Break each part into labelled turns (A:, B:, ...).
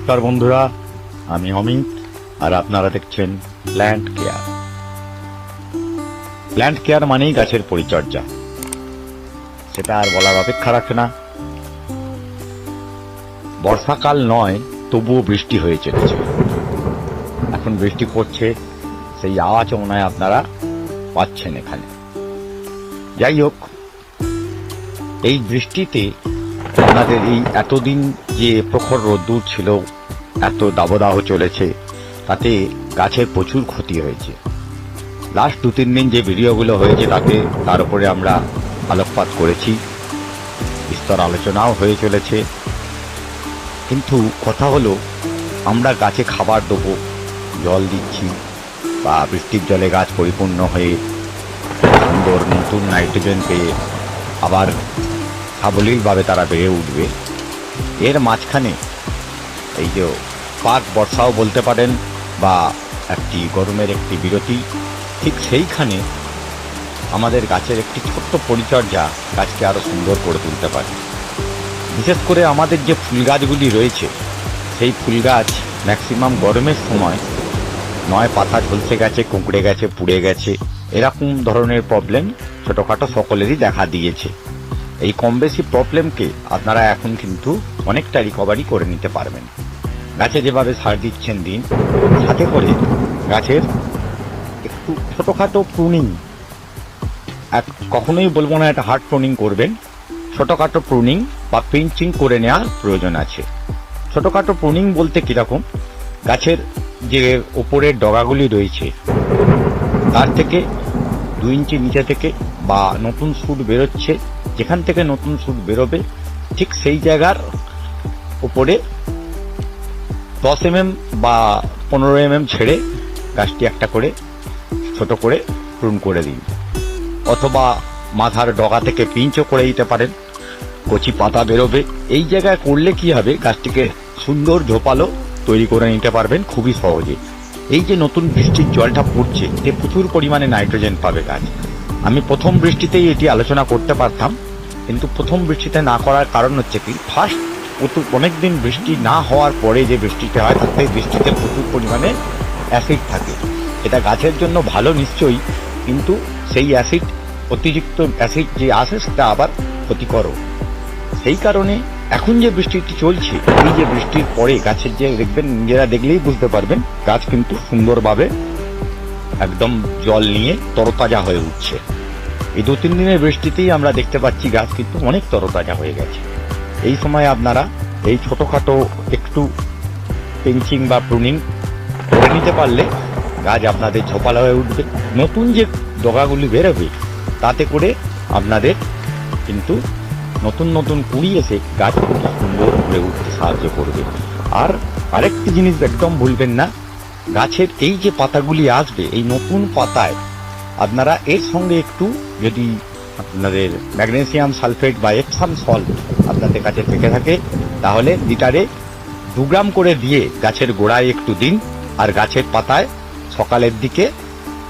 A: নমস্কার বন্ধুরা, আমি অমিত আর আপনারা দেখছেন প্ল্যান্ট কেয়ার। প্ল্যান্ট কেয়ার মানেই গাছের পরিচর্যা, সেটা আর বলার অপেক্ষা রাখে না। বর্ষাকাল নয়, তবুও বৃষ্টি হয়ে চলেছে। এখন বৃষ্টি পড়ছে, সেই আওয়াজও মনে হয় আপনারা পাচ্ছেন এখানে। যাই হোক, এই বৃষ্টিতে আপনাদের এই এতদিন যে প্রখর রোদ্দুর ছিল, এত দাবদাহ চলেছে, তাতে গাছের প্রচুর ক্ষতি হয়েছে। লাস্ট 2-3 দিন যে ভিডিওগুলো হয়েছে তার উপরে আমরা আলোকপাত করেছি, বিস্তর আলোচনাও হয়ে চলেছে। কিন্তু কথা হলো, আমরা গাছে খাবার দেবো, জল দিচ্ছি, বা বৃষ্টির জলে গাছ পরিপূর্ণ হয়ে সুন্দর নতুন নাইট্রোজেন পেয়ে আবার সাবলীলভাবে তারা বেড়ে উঠবে। এর মাঝখানে এই যে পাক বর্ষাও বলতে পারেন, বা একটি গরমের একটি বিরতি, ঠিক সেইখানে আমাদের গাছের একটি ছোট্ট পরিচর্যা গাছকে আরো সুন্দর করে তুলতে পারে। বিশেষ করে আমাদের যে ফুল গাছগুলি রয়েছে, সেই ফুল গাছ ম্যাক্সিমাম গরমের সময় নয় পাতা ঝলসে গেছে, কুঁকড়ে গেছে, পুড়ে গেছে, এরকম ধরনের প্রবলেম ছোটখাটো সকলেরই দেখা দিয়েছে। এই কম বেশি প্রবলেমকে আপনারা এখন কিন্তু অনেকটা রিকভারি করে নিতে পারবেন। গাছে যেভাবে সার দিচ্ছেন দিন, সাথে করে গাছের একটু ছোটখাটো প্রুনিং, কখনোই বলবো না এটা হার্ড প্রুনিং করবেন, ছোটখাটো প্রুনিং বা পিঞ্চিং করে নেওয়ার প্রয়োজন আছে। ছোটখাটো প্রুনিং বলতে কিরকম, গাছের যে ওপরের ডগাগুলি রয়েছে তার থেকে 2 ইঞ্চি নিচে থেকে, বা নতুন শুট বেরোচ্ছে যেখান থেকে নতুন শুট বেরোবে, ঠিক সেই জায়গার উপরে 10 mm বা 15 mm ছেড়ে গাছটি একটা করে ছোট করে প্রুন করে দিন, অথবা মাথার ডগা থেকে পিঞ্চও করে দিতে পারেন, কচি পাতা বেরোবে। এই জায়গায় করলে কি হবে, গাছটিকে সুন্দর ঝোপালো তৈরি করে নিতে পারবেন খুবই সহজে। এই যে নতুন বৃষ্টির জলটা পড়ছে, এতে প্রচুর পরিমাণে নাইট্রোজেন পাবে গাছ। আমি প্রথম বৃষ্টিতেই এটি আলোচনা করতে পারতাম, কিন্তু প্রথম বৃষ্টিতে না করার কারণ হচ্ছে কি, ফার্স্ট অনেকদিন বৃষ্টি না হওয়ার পরে যে বৃষ্টিটা হয়, তাতে বৃষ্টিতে প্রচুর পরিমাণে অ্যাসিড থাকে। এটা গাছের জন্য ভালো নিশ্চয়ই, কিন্তু সেই অ্যাসিড, অতিরিক্ত অ্যাসিড যে আসে, সেটা আবার ক্ষতিকরও। সেই কারণে এখন যে বৃষ্টিটি চলছে, এই যে বৃষ্টির পরে গাছের যে দেখবেন, নিজেরা দেখলেই বুঝতে পারবেন, গাছ কিন্তু সুন্দরভাবে একদম জল নিয়ে তরতাজা হয়ে উঠছে। এই 2-3 দিনের বৃষ্টিতেই আমরা দেখতে পাচ্ছি গাছ কিন্তু অনেক তরতাজা হয়ে গেছে। এই সময় আপনারা এই ছোটখাটো একটু পিঞ্চিং বা প্রুনিং করে নিতে পারলে গাছ আপনাদের ঝোপালো হয়ে উঠবে। নতুন যে ডগাগুলি বেরোবে, তাতে করে আপনাদের কিন্তু নতুন নতুন কুড়ি এসে গাছ খুব সুন্দর হয়ে উঠতে সাহায্য করবে। আর আরেকটি জিনিস একদম ভুলবেন না, গাছের এই যে পাতাগুলি আসবে, এই নতুন পাতায় আপনারা এর সঙ্গে একটু, যদি আপনাদের ম্যাগনেসিয়াম সালফেট বা এপসাম সল্ট আপনাদের কাছে থেকে থাকে, তাহলে লিটারে 2 গ্রাম করে দিয়ে গাছের গোড়ায় একটু দিন, আর গাছের পাতায় সকালের দিকে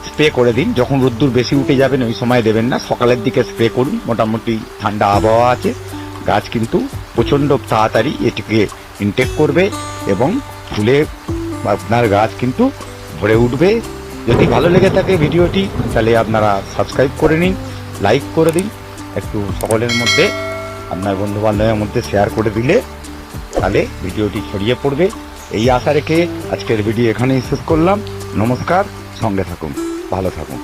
A: স্প্রে করে দিন। যখন রোদ্দুর বেশি উঠে যাবেন ওই সময় দেবেন না, সকালের দিকে স্প্রে করুন। মোটামুটি ঠান্ডা আবহাওয়া আছে, গাছ কিন্তু প্রচণ্ড তাড়াতাড়ি এটিকে ইনটেক করবে এবং ফুলে আপনার গাছ কিন্তু ভরে উঠবে। যদি ভালো লেগে থাকে ভিডিওটি, তাহলে আপনারা সাবস্ক্রাইব করে নিন, লাইক করে দিন, একটু সকলের মধ্যে, আপনার বন্ধু বান্ধবের মধ্যে শেয়ার করে দিলে তাহলে ভিডিওটি ছড়িয়ে পড়বে। এই আশা রেখে আজকের ভিডিও এখানেই শেষ করলাম। নমস্কার, সঙ্গে থাকুন, ভালো থাকুন।